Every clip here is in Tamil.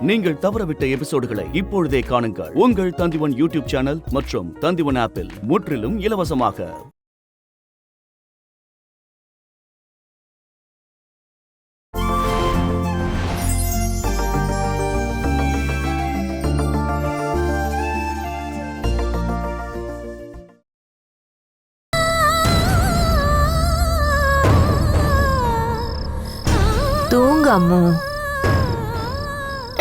நீங்கள் தவறவிட்ட எபிசோடுகளை இப்பொழுதே காணுங்கள். உங்கள் தந்திவன் யூடியூப் சேனல் மற்றும் தந்திவன் ஆப்பில் முற்றிலும் இலவசமாக. தூங்க அம்மு.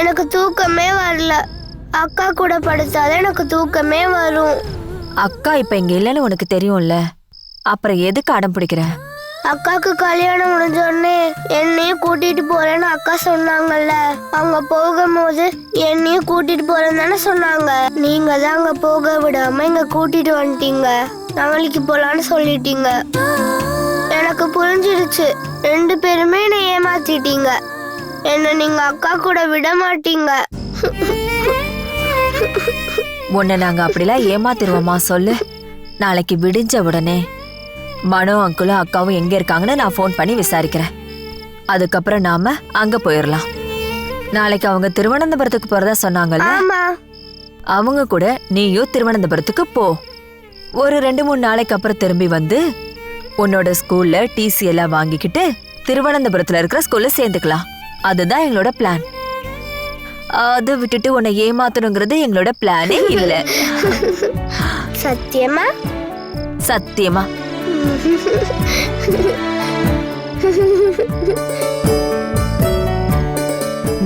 எனக்கு தூக்கமே வரல. அக்கா கூட படுத்தாதான் எனக்கு தூக்கமே வரும். அக்கா இப்ப இங்க இல்லைன்னு உனக்கு தெரியும்ல, அப்புறம் எதுக்கு அடம் பிடிக்கிற? அக்காக்கு கல்யாணம் முடிஞ்ச உடனே என்னையும் கூட்டிட்டு போறேன்னு அக்கா சொன்னாங்கல்ல. அங்க போகும்போது என்னையும் கூட்டிட்டு போறேன்னு தானே சொன்னாங்க. நீங்க தான் அங்க போக விடாம இங்க கூட்டிட்டு வந்துட்டீங்க. நாளைக்கு போலான்னு சொல்லிட்டீங்க. எனக்கு புரிஞ்சிருச்சு, 2 பேருமே என்னை ஏமாத்திட்டீங்க. என்ன நீங்க அக்கா கூட விட மாட்டீங்க. உன்னை நாங்க அப்படிலாம் ஏமாத்திருவோமா சொல்லு? நாளைக்கு விடிஞ்ச உடனே மனோ அங்கிளும் அக்காவும் எங்க இருக்காங்கன்னு நான் ஃபோன் பண்ணி விசாரிக்கிறேன். அதுக்கப்புறம் நாம அங்க போயிடலாம். நாளைக்கு அவங்க திருவனந்தபுரத்துக்கு போறதா சொன்னாங்கல்ல, ஆமா, அவங்க கூட நீயும் திருவனந்தபுரத்துக்கு போ. ஒரு 2-3 நாளைக்கு அப்புறம் திரும்பி வந்து உன்னோட ஸ்கூல்ல டிசி எல்லாம் வாங்கிக்கிட்டு திருவனந்தபுரத்துல இருக்கிற ஸ்கூல்ல சேர்ந்துக்கலாம். அதுதான் எங்களோட பிளான். அதை விட்டுட்டு உன்னை ஏமாத்தணுங்கிறது எங்களோட பிளானே இல்ல. சத்தியமா? சத்தியமா.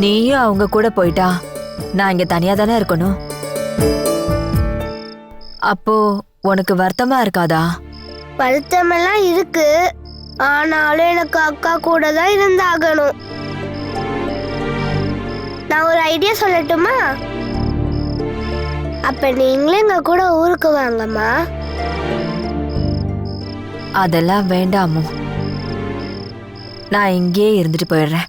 நீயும் அவங்க கூட போயிட்டா நான் இங்க தனியா தானே இருக்கணும். அப்போ உனக்கு வருத்தமா இருக்காதா? வருத்தமெல்லாம் இருக்கு. ஆனாலும் எனக்கு அக்கா கூட தான் இருந்தாகணும். நான் ஒரு ஐடியா சொல்லட்டுமா? அப்ப நீங்களே எங்க கூட ஊருக்கு வாங்கம்மா. அதெல்லாம் வேண்டாமோ, நான் இங்கேயே இருந்துட்டு போயிடுறேன்.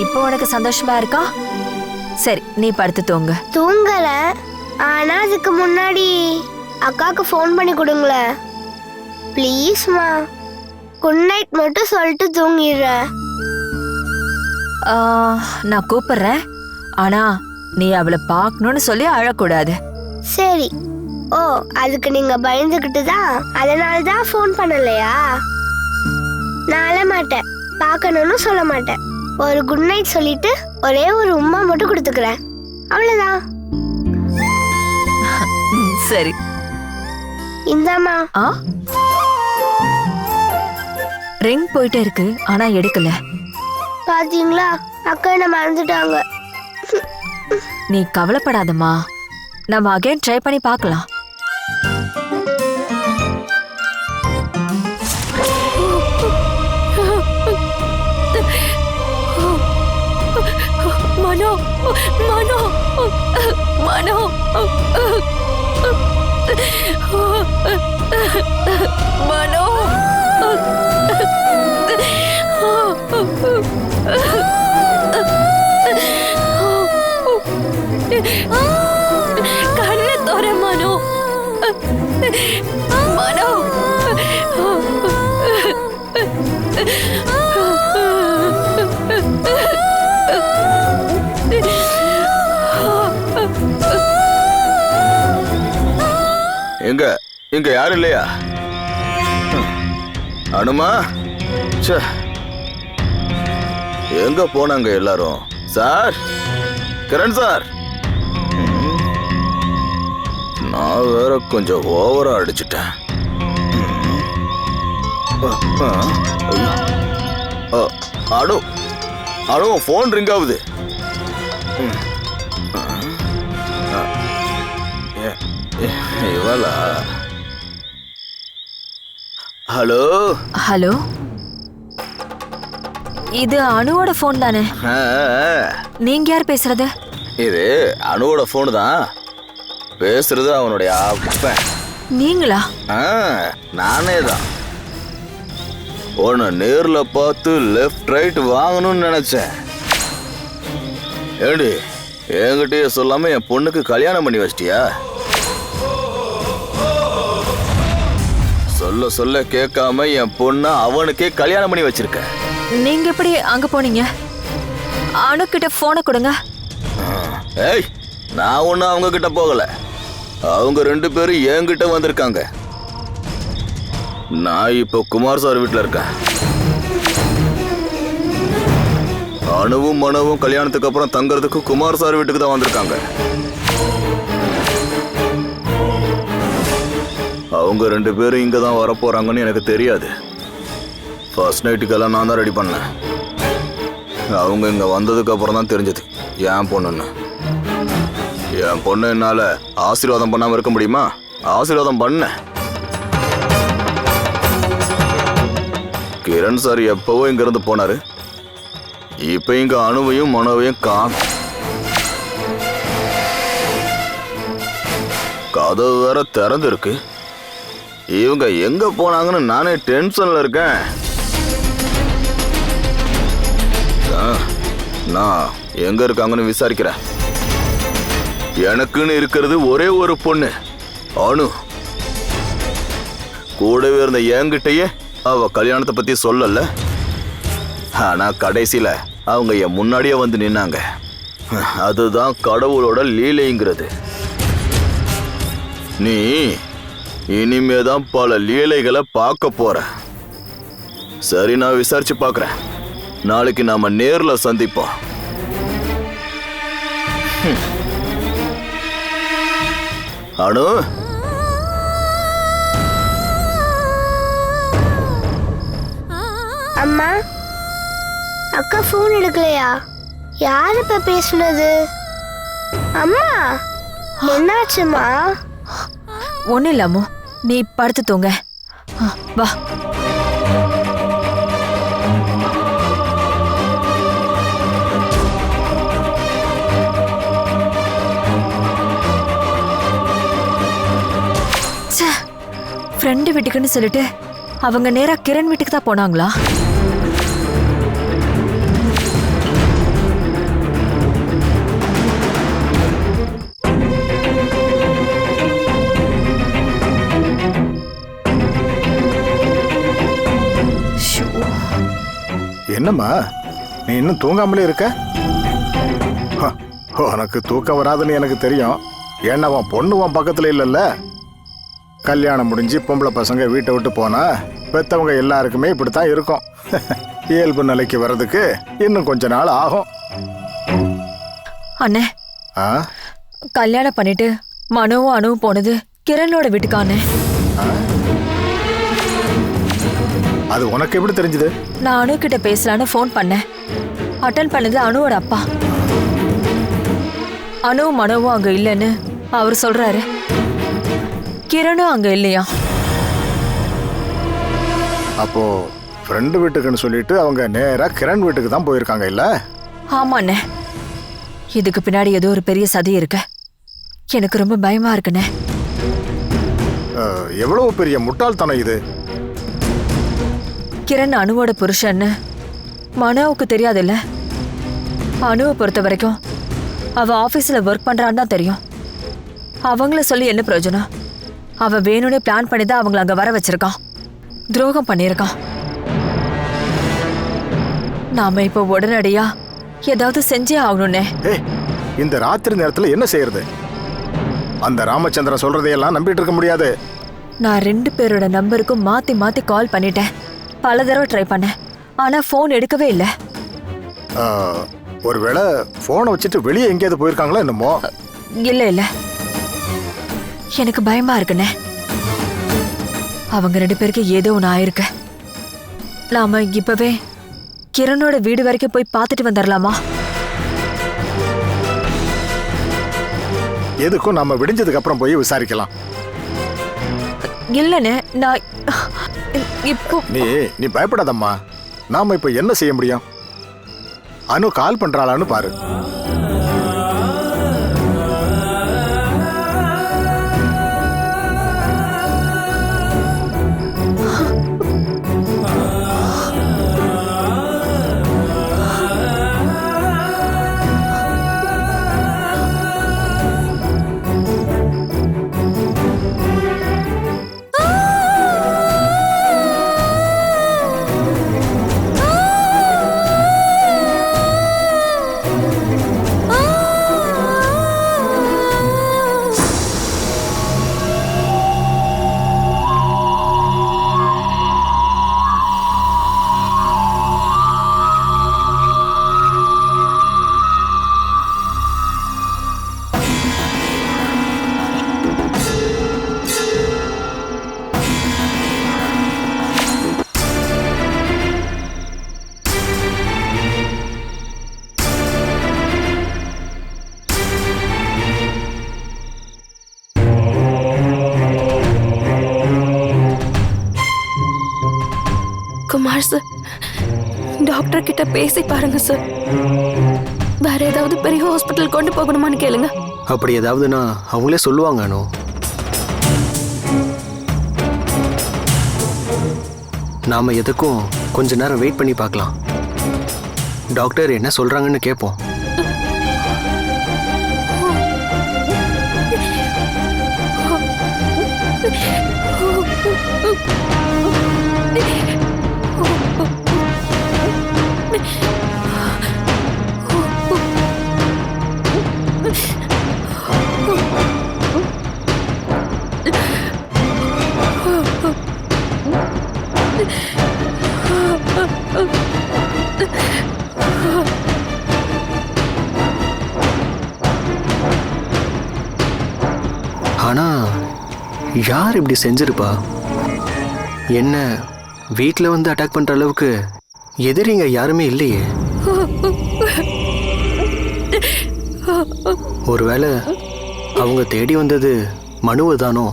இப்போ உனக்கு சந்தோஷமா இருக்கா? சரி, நீ படுத்து தூங்கு. தூங்கல, ஆனா அதுக்கு முன்னாடி அக்காக்கு ஃபோன் பண்ணி கொடுங்களேன் ப்ளீஸ்மா. குட் நைட் மட்டும் சொல்லிட்டு தூங்கிடுறேன். நான் கூப்பிடுறேன், ஆனா நீ அவளை பார்க்கணும்னு சொல்லி அழக்கூடாது. சரி. ஓ, அதுக்கு நீங்க பயந்துகிட்டு தான் அதனால தான் ஃபோன் பண்ணலையா? நான் அழ மாட்டேன், பார்க்கணும்னு சொல்ல மாட்டேன். ஒரு குட் நைட் சொல்லிட்டு ஒரே ஒரு உம்மா மட்டும் கொடுத்துக்கிறேன், அவ்வளவுதான். சரி, இந்தாமா. ரிங் போயிட்டே இருக்கு, ஆனா எடுக்கல. பாத்தீங்களா, அக்கா என்ன மறந்துட்டாங்க. நீ கவலைப்படாதம்மா, நம்ம அகைன் ட்ரை பண்ணி பார்க்கலாம். மனோ, மனோ, மனோ, மனோ, கண்ணு தோற மனோ, மனோ. எங்க இங்க யாரும் இல்லையா? அனுமா, எங்க போனாங்க எல்லாரும்? சார், கிரண் சார், நான் வேற கொஞ்சம் ஓவரா அடிச்சிட்டேன். அனு, அனு, போன் ரிங் ஆகுது. இவளா? ஹலோ ஹலோ, இது அனுவோட போன் தானே? நீங்க யார் பேசுறது? இது அனுவோட போன் தான். பேசுறது அவனுடைய அப்பன். நீங்களா? நானே தான். உன்னை நேர்ல பார்த்து லெஃப்ட் ரைட் வாங்கணும்னு நினைச்சேன். ஏடி, என்கிட்டயே சொல்லாம என் பொண்ணுக்கு கல்யாணம் பண்ணி வச்சிட்டியா? சொல்ல சொல்ல கேட்காம என் பொண்ண அவனுக்கே கல்யாணம் பண்ணி வச்சிருக்க. நீங்க எப்படி அங்க போனீங்க? அனு கிட்ட போனை கொடுங்க. ஏய், நான் ஒன்னும் அவங்க கிட்ட போகல. அவங்க 2 பேரும் என்கிட்ட வந்திருக்காங்க. நான் இப்போ குமார் சார் வீட்டில் இருக்கேன். அணுவும் மனவும் கல்யாணத்துக்கு அப்புறம் தங்கறதுக்கு குமார் சார் வீட்டுக்கு தான் வந்திருக்காங்க. அவங்க 2 பேரும் இங்க தான் வரப்போறாங்கன்னு எனக்கு தெரியாது. ஃபர்ஸ்ட் நைட்டுக்கெல்லாம் நான் தான் ரெடி பண்ணேன். அவங்க இங்க வந்ததுக்கு அப்புறம் தான் தெரிஞ்சது என் பொண்ணுன்னு. என் பொண்ணு என்னால ஆசீர்வாதம் பண்ணாம இருக்க முடியுமா? ஆசீர்வாதம் பண்ண. கிரண் சார் எப்பவோ இங்க இருந்து போனாரு. இப்ப இங்க அணுவையும் மனோவையும் காணும். கதவு வேற திறந்து இருக்கு. இவங்க எங்க போனாங்கன்னு நானே டென்ஷன்ல இருக்கேன். நான் எங்க இருக்காங்கன்னு விசாரிக்கிறேன். எனக்குன்னு இருக்கிறது ஒரே ஒரு பொண்ணு, அணு. கூடவே இருந்த என்கிட்டயே அவ கல்யாணத்தை பத்தி சொல்லல. ஆனா கடைசியில அவங்க என் முன்னாடியே வந்து நின்னாங்க. அதுதான் கடவுளோட லீலைங்கிறது. நீ இனிமேதான் பல லீலைகளை பார்க்க போற. சரி, நான் விசாரிச்சு பார்க்கறேன். நாளைக்கு நாம நேர்ல சந்திப்போம். அணு, அம்மா, அக்கா ஃபோன் எடுக்கலையா? யார் இப்ப பேசுனது? அம்மா, என்னாச்சுமா? ஒன்னும் இல்லாமோ, நீ படுத்து தூங்க. வா. ஃப்ரெண்டு வீட்டுக்குன்னு சொல்லிட்டு அவங்க நேரா கிரண் வீட்டுக்கு தான் போனாங்களா? என்னம்மா, நீ இன்னும் தூங்காமலே இருக்க? உனக்கு தூக்கம் வராதுன்னு எனக்கு தெரியும். ஏன்னா உன் பொண்ணு உன் பக்கத்துல இல்லைல்ல. கல்யாணம் முடிஞ்சு பொம்பளை பசங்க வீட்டை விட்டு போனா பெத்தவங்க எல்லாருக்குமே இப்படித்தான் இருக்கும். இயல்பு நிலைக்கு வர்றதுக்கு இன்னும் கொஞ்ச நாள் ஆகும். அண்ணே, கல்யாணம் பண்ணிட்டு மனோவும் அணுவும் போனது கிரணோட வீட்டுக்கானே. அது உனக்கு எப்படி தெரிஞ்சது? நான் அணு கிட்ட பேசலான்னு ஃபோன் பண்ணேன். அட்டன் பண்ணது அணுவோட அப்பா. அணுவும் மனோவும் அங்க இல்லைன்னு அவர் சொல்றாரு. கிரணும் அங்க இல்லையா? அப்போ ஃப்ரெண்டு வீட்டுக்குன்னு சொல்லிட்டு அவங்க நேரா கிரண் வீட்டுக்கு தான் போயிருக்காங்க இல்ல? ஆமாண்ணே. இதுக்கு பின்னாடி ஏதோ ஒரு பெரிய சதி இருக்கு. எனக்கு ரொம்ப பயமா இருக்குண்ணே. எவ்வளவு பெரிய முட்டாள்தனம் இது. கிரண் அணுவோட புருஷன்னு மனோவுக்கு தெரியாதுல்ல. அணுவை பொறுத்த வரைக்கும் அவ ஆபீஸ்ல ஒர்க் பண்றான்னு தான் தெரியும். அவங்கள சொல்லி என்ன பிரயோஜனம்? அவ வேணும்னே பிளான் பண்ணி தான் அவங்கள அங்க வர வச்சிருக்கான். துரோகம் பண்ணியிருக்கான். நாம இப்ப உடனடியா ஏதாவது செஞ்சே ஆகணும்னே. இந்த ராத்திரி நேரத்துல என்ன செய்யறது? அந்த ராமச்சந்திரன் சொல்றதையெல்லாம் நம்பிட்டு இருக்க முடியாது. நான் 2 பேரோட நம்பருக்கும் மாத்தி மாத்தி கால் பண்ணிட்டேன். பல தடவை ட்ரை பண்ணேன். ஆனா போன் எடுக்கவே இல்லை. ஒருவேளை போனை வச்சுட்டு வெளியே எங்கேயாவது போயிருக்காங்களா என்னமோ? இல்ல இல்ல, எனக்கு பயமா இருக்குண்ணே. அவங்க 2 பேருக்கு ஏதோ ஒன்று ஆயிருக்கு. நாம இப்பவே கிரணோட வீடு வரைக்கும் போய் பார்த்துட்டு வந்துடலாமா? எதுக்கும் நாம விடிஞ்சதுக்கு அப்புறம் போய் விசாரிக்கலாம். இல்லண்ணே, நான் இப்போ நீ பயப்படாதம்மா. நாம இப்ப என்ன செய்ய முடியும்? அனு கால் பண்றாளான்னு பாரு. குமார் சார், டாக்டர் கிட்ட பேசி பாருங்க சார். வேற ஏதாவது பெரிய ஹாஸ்பிட்டல் கொண்டு போகணுமான்னு கேளுங்க. அப்படி ஏதாவதுன்னா அவங்களே சொல்லுவாங்க அனு. நாம எதுக்கும் கொஞ்ச நேரம் வெயிட் பண்ணி பார்க்கலாம். டாக்டர் என்ன சொல்றாங்கன்னு கேட்போம். ஆனா யார் இப்படி செஞ்சிருப்பா? என்ன வீட்டில் வந்து அட்டாக் பண்ற அளவுக்கு எதிரிங்க யாருமே இல்லையே. ஒருவேளை அவங்க தேடி வந்தது மனுவை தானோ?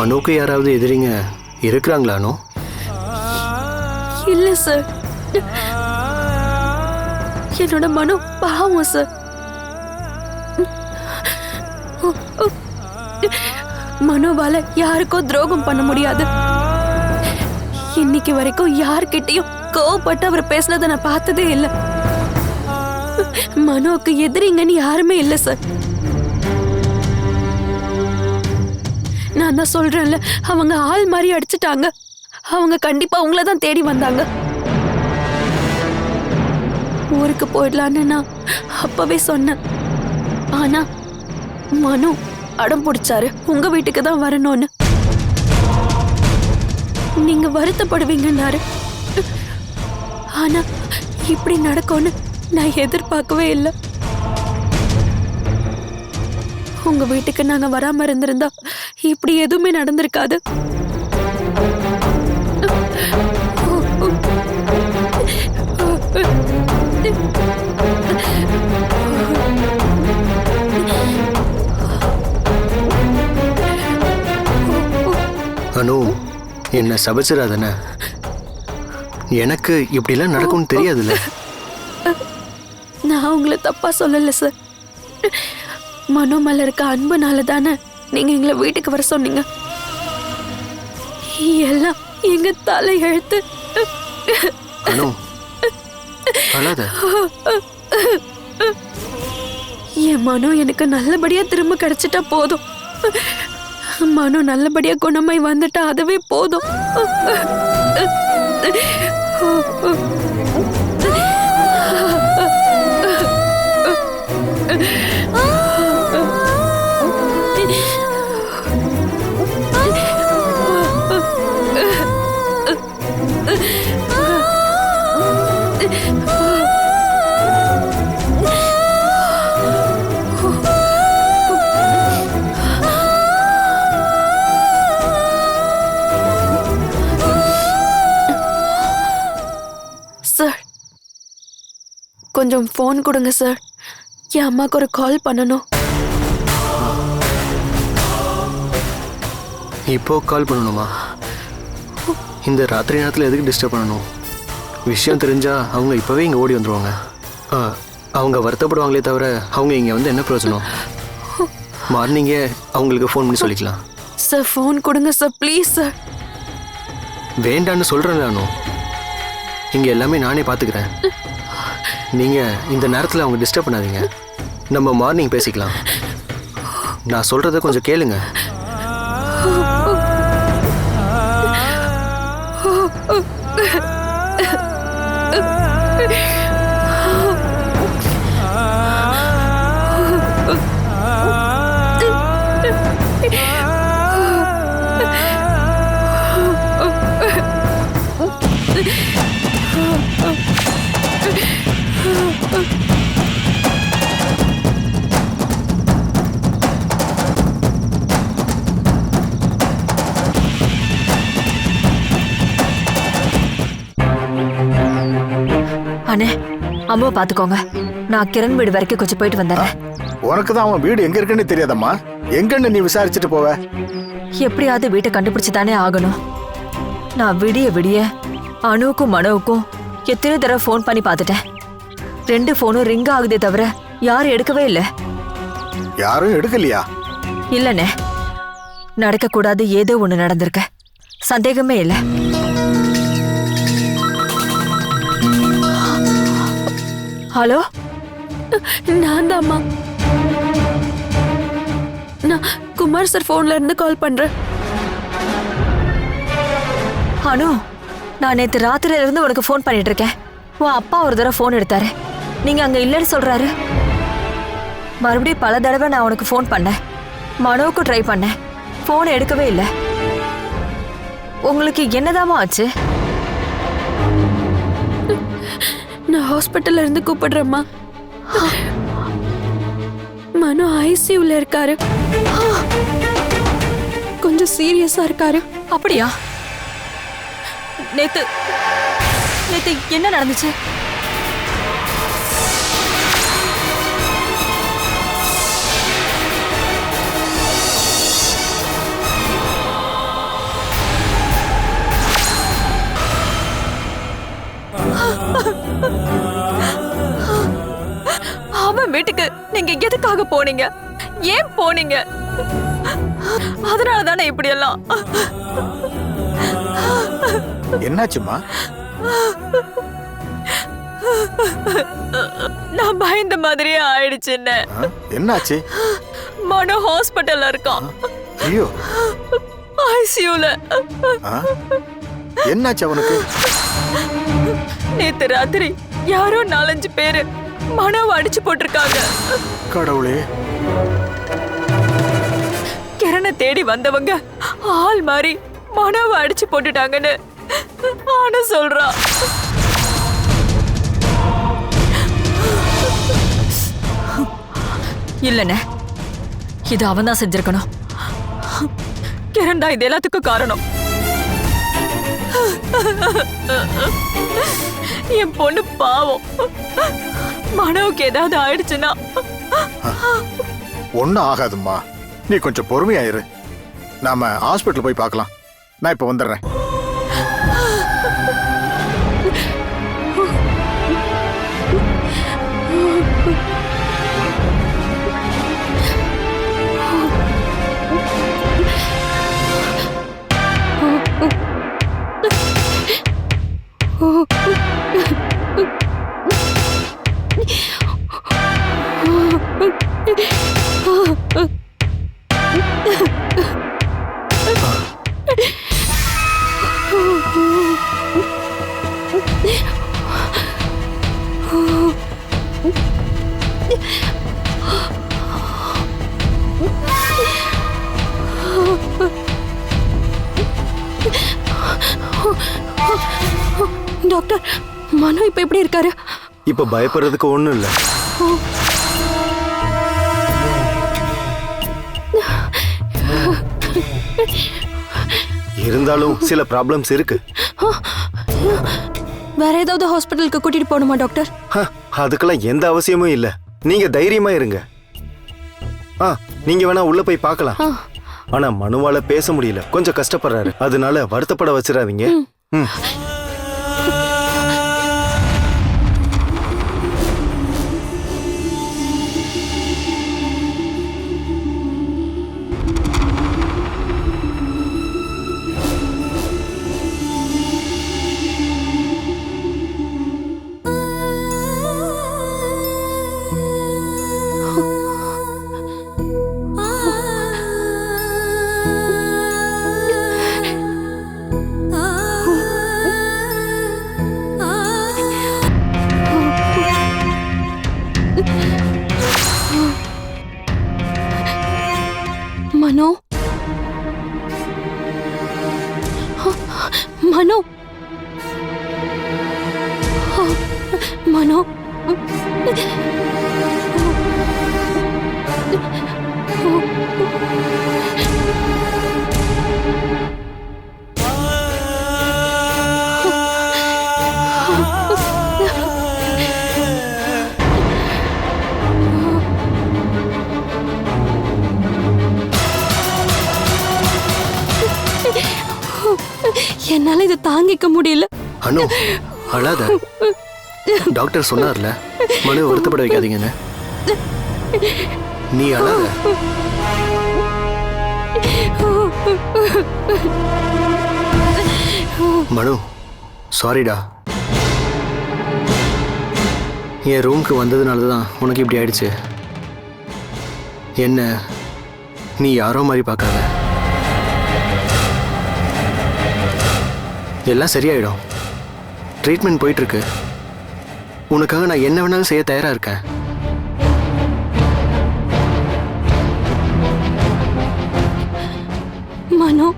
மனுவுக்கு யாராவது எதிரிங்க இருக்கிறாங்களானோ? இல்ல சார், என்னோட மனு பாவம் சார். மனுவால யாருக்கோ துரோகம் பண்ண முடியாது. இன்னைக்கு வரைக்கும் யார்கிட்டயும் கோவப்பட்டு அவர் பேசினதை நான் பார்த்ததே இல்லை. மனுவுக்கு எதிரிங்கன்னு யாருமே இல்லை சார். நான் தான் சொல்றேன்ல, அவங்க ஆள் மாதிரி அடிச்சுட்டாங்க. அவங்க கண்டிப்பா உங்களை தான் தேடி வந்தாங்க. ஊருக்கு போயிடலான்னு நான் அப்பவே சொன்னேன். ஆனா மனு அடம் பிடிச்சாரு உங்க வீட்டுக்கு தான் வரணும்னு. நீங்க வருத்தப்படுவீங்கன்னாரு. ஆனா இப்படி நடக்கும்னு நான் எதிர்பார்க்கவே இல்லை. உங்க வீட்டுக்கு நாங்க வராம இருந்திருந்தா இப்படி எதுவுமே நடந்திருக்காது. அனு, என்ன சபிச்சிடாதானே? எனக்கு இப்படிலாம் நடக்கும்னு தெரியாதுல்ல. நான் உங்களை தப்பா சொல்லல சார். மனோ மேல இருக்க அன்புனால தானே நீங்க எங்களை வீட்டுக்கு வர சொன்னீங்க. எல்லாம் எங்க தலை எழுத்து. அனு, அழாத. என் மனோ எனக்கு நல்லபடியா திரும்ப கிடைச்சிட்டா போதும். மனோ நல்லபடியா குணமாய் வந்துட்டா அதுவே போதும். சார், கொஞ்சம் ஃபோன் கொடுங்க சார். என் அம்மாக்கு ஒரு கால் பண்ணணும். இப்போ கால் பண்ணணுமா? இந்த ராத்திரி நேரத்தில் எதுக்கு டிஸ்டர்ப் பண்ணணும்? விஷயம் தெரிஞ்சா அவங்க இப்போவே இங்கே ஓடி வந்துடுவாங்க. அவங்க வருத்தப்படுவாங்களே தவிர அவங்க இங்கே வந்து என்ன பிரயோஜனம்? மார்னிங்கே அவங்களுக்கு ஃபோன் பண்ணி சொல்லிக்கலாம். சார் ஃபோன் கொடுங்க சார், ப்ளீஸ் சார். வேண்டான்னு சொல்கிறேன் நானும். இங்கே எல்லாமே நானே பார்த்துக்கிறேன். நீங்கள் இந்த நேரத்தில் அவங்க டிஸ்டர்ப் பண்ணாதீங்க. நம்ம மார்னிங் பேசிக்கலாம். நான் சொல்கிறத கொஞ்சம் கேளுங்க. அண்ணே, அம்மாவை பாத்துக்கோங்க. நான் கிரண் வீடு வரைக்கும் கொஞ்சம் போயிட்டு வந்துடுறேன். உனக்கு தான் அவன் வீடு எங்க இருக்குன்னு தெரியாதம்மா. எங்கன்னு நீ விசாரிச்சுட்டு போவ? எப்படியாவது வீட்டை கண்டுபிடிச்சு தானே ஆகணும். நான் விடிய விடிய அணுவுக்கும் மனோவுக்கும் எத்தனை தடவை ஃபோன் பண்ணி பார்த்துட்டேன். 2 ஃபோனும் ரிங் ஆகுதே தவிர யாரும் எடுக்கவே இல்லை. யாரும் எடுக்கலையா? இல்லனே, நடக்கக்கூடாது ஏதோ ஒண்ணு நடந்திருக்க, சந்தேகமே இல்ல. ஹலோ, நான் தாம்மா. நான் குமார் சார் போன்ல இருந்து கால் பண்றேன். அனு, நான் நேத்து ராத்திரில இருந்து உனக்கு ஃபோன் பண்ணிட்டு இருக்கேன். உன் அப்பா ஒரு தடவை ஃபோன் எடுத்தாரு, நீங்க அங்க இல்லைன்னு சொல்றாரு. மறுபடியும் பல தடவை நான் உனக்கு ஃபோன் பண்ணேன், மனோவுக்கும் ட்ரை பண்ணேன், ஃபோன் எடுக்கவே இல்லை. உங்களுக்கு என்னதாமா ஆச்சு? நான் ஹாஸ்பிட்டல்ல இருந்து கூப்பிடுறேம்மா. மனோ ஐசியூல இருக்காரு, கொஞ்சம் சீரியஸா இருக்காரு. அப்படியா? நேத்து என்ன நடந்துச்சு? அவன் வீட்டுக்கு நீங்க எதுக்காக போனீங்க? ஏன் போனீங்க? அதனால தானே இப்படி எல்லாம். என்னாச்சுமா? நான் பயந்த மாதிரியே ஆயிடுச்சுன்னு. என்னாச்சு? மனோ ஹாஸ்பிட்டல்ல இருக்கான். ஐயோ, ஐசியூல. என்னாச்சு அவனுக்கு? நேத்து ராத்திரி யாரோ 4-5 பேரு மனோவை அடிச்சு போட்டிருக்காங்க. கடவுளே. கிரணை தேடி வந்தவங்க ஆள் மாறி மனோவை அடிச்சு போட்டுட்டாங்கன்னு ஆனா சொல்றா. இல்லண்ணே, இது அவன் தான் செஞ்சிருக்கணும். கிரண் தான் இது எல்லாத்துக்கும் காரணம். என் பொண்ணு பாவம், மனோவுக்கு ஏதாவது ஆயிடுச்சுன்னா. ஒன்னும் ஆகாதும்மா, நீ கொஞ்சம் பொறுமையாயிரு. நாம ஹாஸ்பிட்டல் போய் பார்க்கலாம். நான் இப்ப வந்துடுறேன். டாக்டர், மனோ இப்ப எப்படி இருக்காரு? இப்ப பயப்படுறதுக்கு ஒண்ணும் இல்ல. இருந்தாலும் சில ப்ராப்ளம்ஸ் இருக்கு. வேற ஏதாவது ஹாஸ்பிட்டலுக்கு கூட்டிட்டு போகணுமா டாக்டர்? அதுக்கெல்லாம் எந்த அவசியமும் இல்ல. நீங்க தைரியமா இருங்க. நீங்க வேணா உள்ள போய் பார்க்கலாம். ஆனா மனுவால பேச முடியல, கொஞ்சம் கஷ்டப்படுறாரு. அதனால வருத்தப்பட வச்சிடாதீங்க. மனோ, மனோ, மனோ. என்னால இதை தாங்கிக்க முடியல. அனு அழாத. டாக்டர் சொன்னார்ல மனு வருத்தப்பட வைக்காதீங்கன்னு. நீ அழாத. மனு சாரிடா. என் ரூமுக்கு வந்ததுனால தான் உனக்கு இப்படி ஆயிடுச்சு. என்ன நீ யாரோ மாதிரி பார்க்காத. எல்லாம் சரியாயிடும். ட்ரீட்மெண்ட் போயிட்டு இருக்கு. உனக்காக நான் என்ன வேணாலும் செய்ய தயாரா இருக்கேன். மனோ,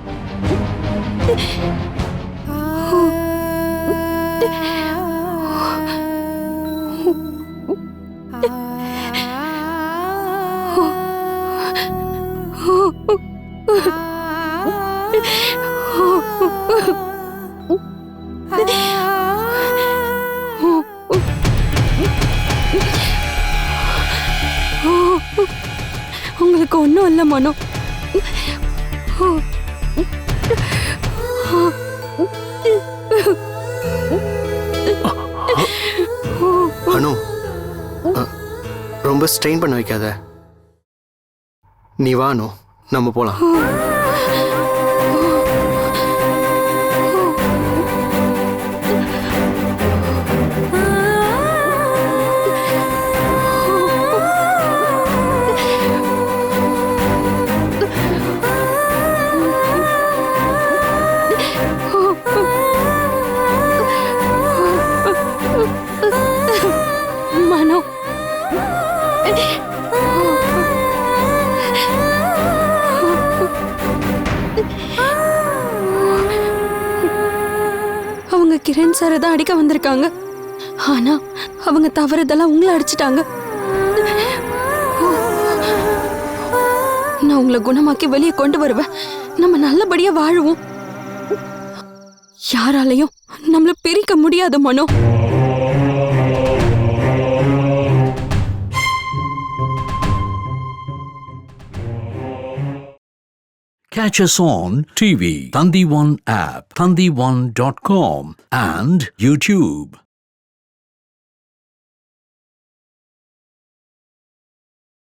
உங்களுக்கு ஒன்றும் இல்லை மனோ. அனு ரொம்ப ஸ்ட்ரெயின் பண்ண வைக்காத. நீ வா அனு, நம்ம போலாம். மனோ, அவங்க கிரண் சாரை தான் அடிக்க வந்திருக்காங்க. ஆனா அவங்க தவறுதெல்லாம் உங்களை அடிச்சிட்டாங்க. நான் உங்களை குணமாக்கி வெளியே கொண்டு வருவேன். நம்ம நல்லபடியா வாழுவோம். யாராலையும் நம்மள பிரிக்க முடியாது மனோ. Catch us on TV, Thandivan app, thandivan.com and YouTube.